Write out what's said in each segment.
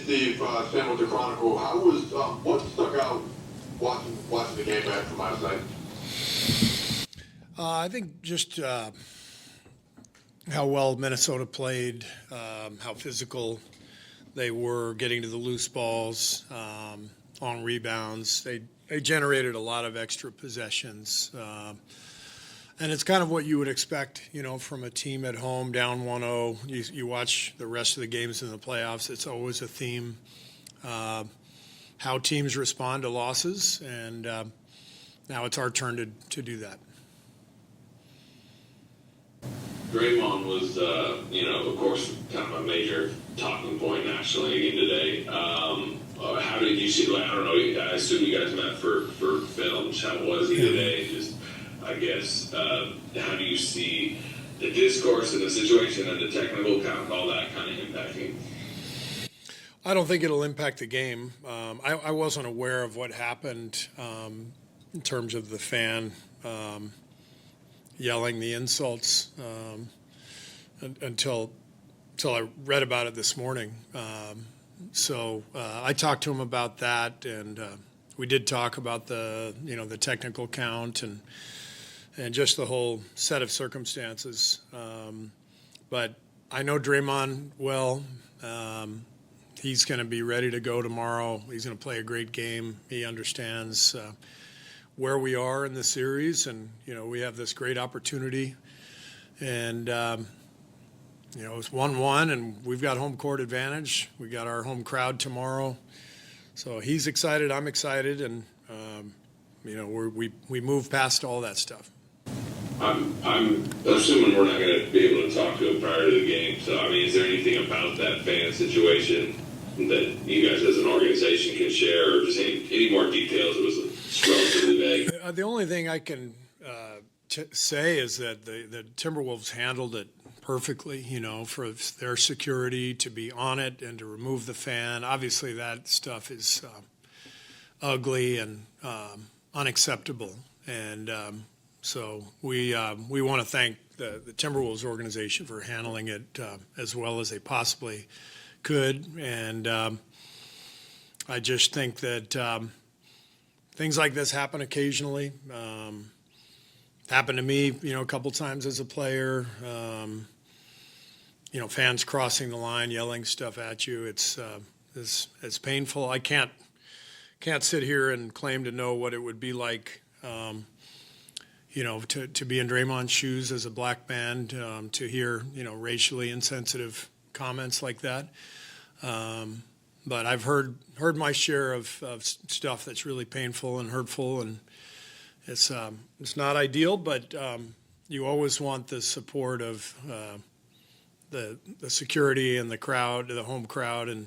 Steve. Sam with the Chronicle. How was what stuck out watching the game back from last night? I think just how well Minnesota played, how physical they were getting to the loose balls, on rebounds. They generated a lot of extra possessions. And it's kind of what you would expect, from a team at home down 1-0. You watch the rest of the games in the playoffs. It's always a theme, how teams respond to losses. And now it's our turn to do that. Draymond was, of course, kind of a major talking point nationally again today. How did you see? I don't know. I assume you guys met for films. How was he today? Just, I guess, how do you see the discourse and the situation and the technical count, all that kind of impacting? I don't think it'll impact the game. I wasn't aware of what happened in terms of the fan yelling the insults until I read about it this morning. So I talked to him about that, and we did talk about the technical count and just the whole set of circumstances. But I know Draymond well. He's going to be ready to go tomorrow. He's going to play a great game. He understands where we are in the series, and we have this great opportunity, and it's 1-1, and we've got home court advantage. We got our home crowd tomorrow, so he's excited. I'm excited, and we move past all that stuff. I'm assuming we're not going to be able to talk to him prior to the game. So is there anything about that fan situation that you guys as an organization can share, or just any more details? It was relatively vague. The only thing I can say is that the Timberwolves handled it perfectly, for their security to be on it and to remove the fan. Obviously, that stuff is ugly and unacceptable. And so we want to thank the Timberwolves organization for handling it as well as they possibly could. And I just think that things like this happen occasionally. Happened to me, a couple times as a player. Fans crossing the line, yelling stuff at you. It's painful. I can't sit here and claim to know what it would be like, to be in Draymond's shoes as a black man, to hear, racially insensitive comments like that. But I've heard my share of stuff that's really painful and hurtful, and it's not ideal, but you always want the support of the security and the crowd, the home crowd, and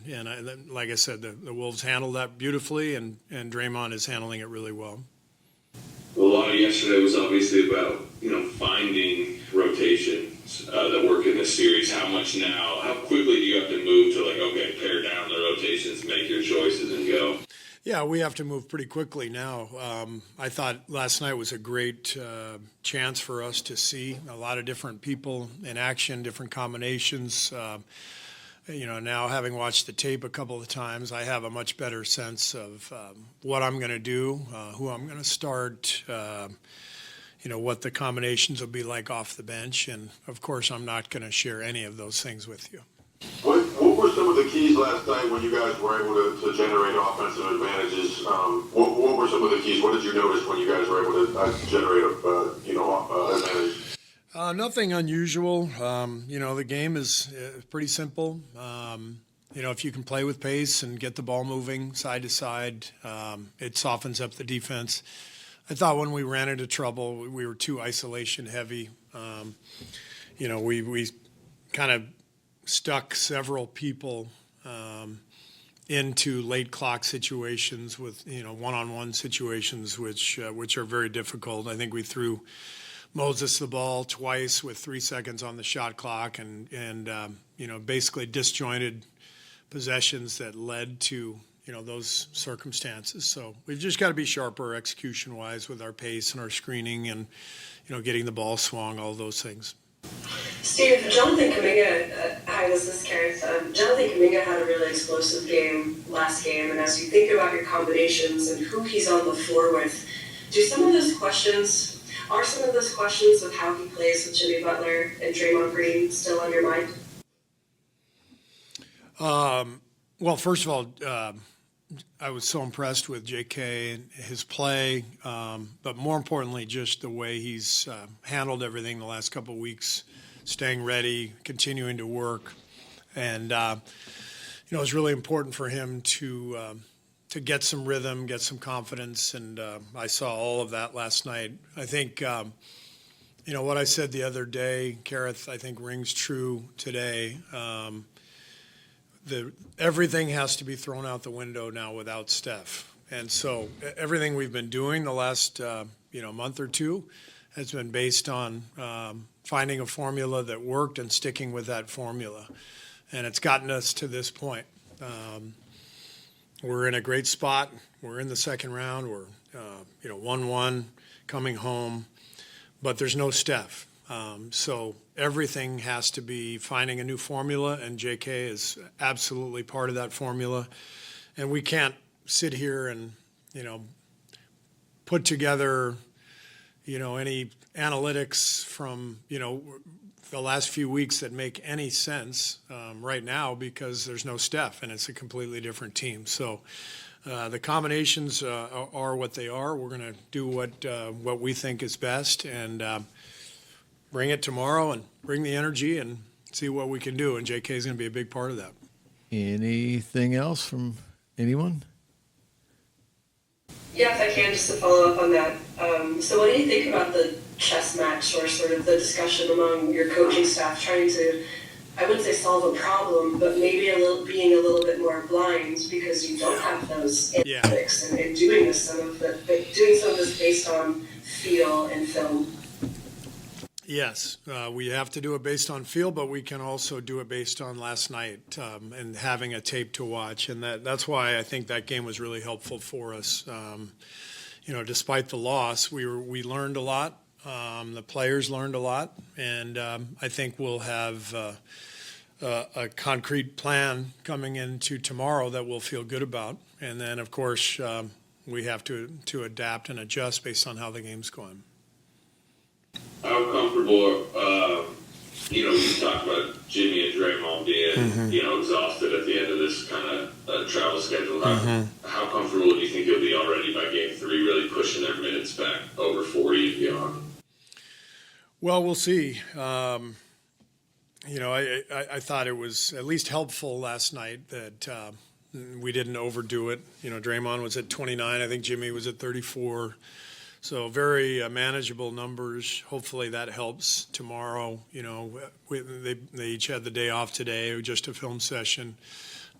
like I said, the Wolves handled that beautifully, and Draymond is handling it really well. A lot of yesterday was obviously about finding rotations that work in this series. How quickly do you have to move to pare down the rotations, make your choices, and go? Yeah, we have to move pretty quickly now. I thought last night was a great chance for us to see a lot of different people in action, different combinations. Now having watched the tape a couple of times, I have a much better sense of what I'm going to do, who I'm going to start, what the combinations will be like off the bench. And, of course, I'm not going to share any of those things with you. What were some of the keys last night when you guys were able to generate offensive advantages? What were some of the keys? What did you notice when you guys were able to generate advantage? Nothing unusual. The game is pretty simple. If you can play with pace and get the ball moving side to side, it softens up the defense. I thought when we ran into trouble, we were too isolation heavy. We kind of stuck several people into late clock situations with one-on-one situations, which are very difficult. I think we threw Moses the ball twice with 3 seconds on the shot clock, and basically disjointed possessions that led to those circumstances. So we've just got to be sharper execution-wise with our pace and our screening and getting the ball swung, all those things. Steve, Jonathan Kuminga had Hi, this is Kerr. Jonathan Kuminga had a really explosive game last game, and as you think about your combinations and who he's on the floor with, are some of those questions with how he plays with Jimmy Butler and Draymond Green still on your mind? Well, first of all, I was so impressed with JK and his play, but more importantly, just the way he's handled everything the last couple of weeks, staying ready, continuing to work. And, it's really important for him to get some rhythm, get some confidence. And I saw all of that last night. I think, what I said the other day, Kareth, I think rings true today. Everything has to be thrown out the window now without Steph. And so everything we've been doing the last, month or two has been based on finding a formula that worked and sticking with that formula. And it's gotten us to this point. We're in a great spot. We're in the second round. We're, 1-1 coming home, but there's no Steph. So everything has to be finding a new formula, and JK is absolutely part of that formula. And we can't sit here and, put together, any analytics from, the last few weeks that make any sense right now because there's no Steph, and it's a completely different team. So the combinations are what they are. We're going to do what we think is best, and bring it tomorrow and bring the energy and see what we can do. And JK is going to be a big part of that. Anything else from anyone? Yeah, if I can, just to follow up on that. So what do you think about the chess match or sort of the discussion among your coaching staff trying to, I wouldn't say solve a problem, but maybe being a little bit more blind because you don't have those analytics and doing some of this based on feel and film? Yes, we have to do it based on feel, but we can also do it based on last night and having a tape to watch. And that's why I think that game was really helpful for us. Despite the loss, we learned a lot. The players learned a lot, and I think we'll have a concrete plan coming into tomorrow that we'll feel good about. And then, of course, we have to adapt and adjust based on how the game's going. How comfortable, you talked about Jimmy and Draymond being, exhausted at the end of this kind of travel schedule. How comfortable do you think you'll be already by game 3, really pushing their minutes back over 40 and beyond? Well, we'll see. I thought it was at least helpful last night that we didn't overdo it. Draymond was at 29. I think Jimmy was at 34. So very manageable numbers. Hopefully that helps tomorrow. They each had the day off today, just a film session,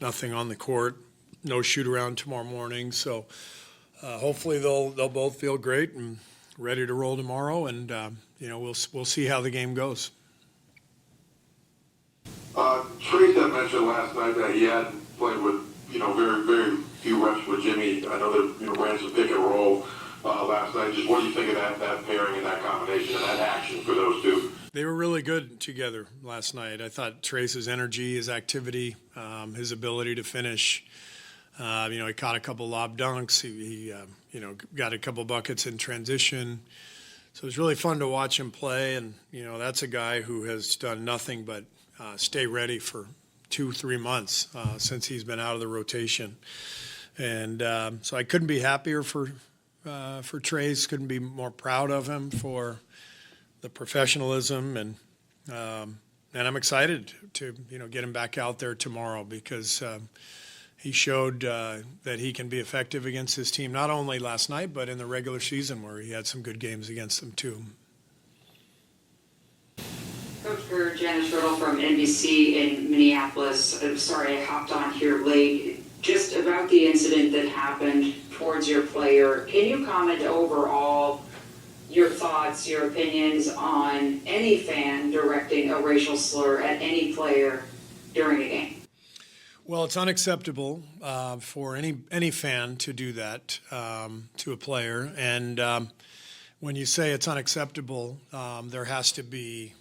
nothing on the court, no shoot around tomorrow morning. So hopefully they'll both feel great and ready to roll tomorrow. And we'll see how the game goes. Trayce had mentioned last night that he hadn't played with very very few reps with Jimmy. I know that ran some pick and roll last night. Just what do you think of that pairing and that combination and that action for those two? They were really good together last night. I thought Trayce's energy, his activity, his ability to finish. He caught a couple lob dunks. He got a couple buckets in transition. So it was really fun to watch him play. And that's a guy who has done nothing but stay ready for 2-3 months since he's been out of the rotation. And so I couldn't be happier for Trayce, couldn't be more proud of him for the professionalism, and I'm excited to get him back out there tomorrow because he showed that he can be effective against his team, not only last night but in the regular season where he had some good games against them too. Coach Kerr, Janice Riddle from NBC in Minneapolis. I'm sorry I hopped on here late. Just about the incident that happened towards your player, can you comment overall your thoughts, your opinions on any fan directing a racial slur at any player during a game? Well, it's unacceptable for any fan to do that to a player. And when you say it's unacceptable, there has to be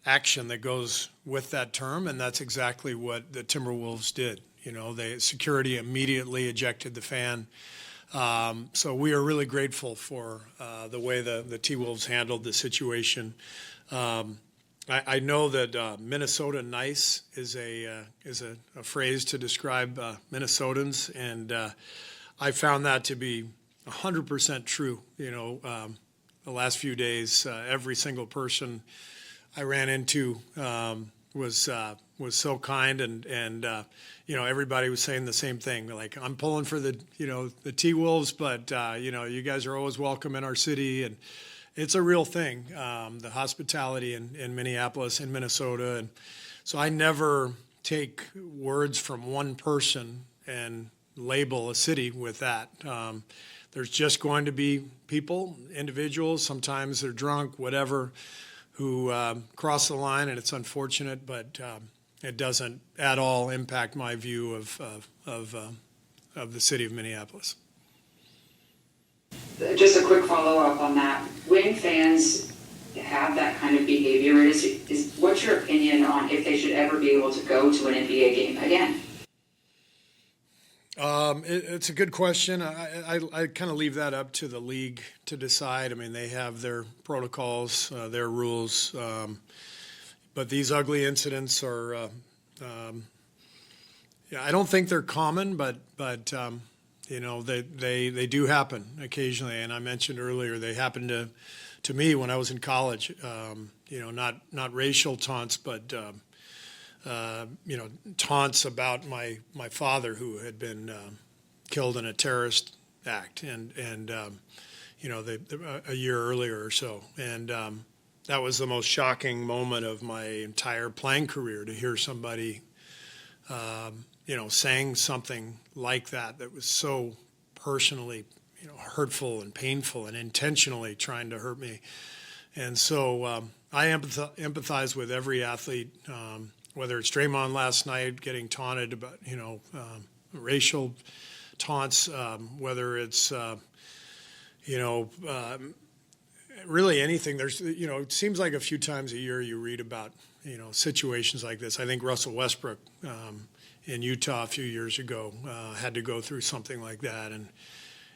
action that goes with that term, and that's exactly what the Timberwolves did. You know, security immediately ejected the fan. So we are really grateful for the way the T-Wolves handled the situation. I know that Minnesota nice is a phrase to describe Minnesotans, and I found that to be 100% true. You know, the last few days, every single person I ran into was so kind, and you know, everybody was saying the same thing. Like, I'm pulling for the T-Wolves, but you know, you guys are always welcome in our city, and it's a real thing. The hospitality in Minneapolis and Minnesota, and so I never take words from one person and label a city with that. There's just going to be people, individuals, sometimes they're drunk, whatever, who cross the line, and it's unfortunate, but it doesn't at all impact my view of the city of Minneapolis. Just a quick follow-up on that. When fans have that kind of behavior, what's your opinion on if they should ever be able to go to an NBA game again? It's a good question. I kind of leave that up to the league to decide. I mean, they have their protocols, their rules, but these ugly incidents are. Yeah, I don't think they're common, but you know, they do happen occasionally. And I mentioned earlier they happened to me when I was in college. You know, not racial taunts, but you know, taunts about my father, who had been killed in a terrorist act, and you know, a year earlier or so, and that was the most shocking moment of my entire playing career, to hear somebody you know, saying something like that was so personally, you know, hurtful and painful, and intentionally trying to hurt me. And so I empathize with every athlete. Whether it's Draymond last night getting taunted about, you know, racial taunts, whether it's, you know, really anything. There's, you know, it seems like a few times a year you read about, you know, situations like this. I think Russell Westbrook in Utah a few years ago had to go through something like that. And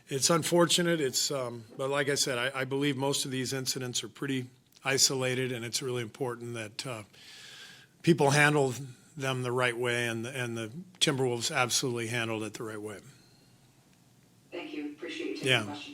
it's unfortunate. It's, but like I said, I believe most of these incidents are pretty isolated, and it's really important that people handle them the right way, and the Timberwolves absolutely handled it the right way. Thank you. Appreciate you taking the question.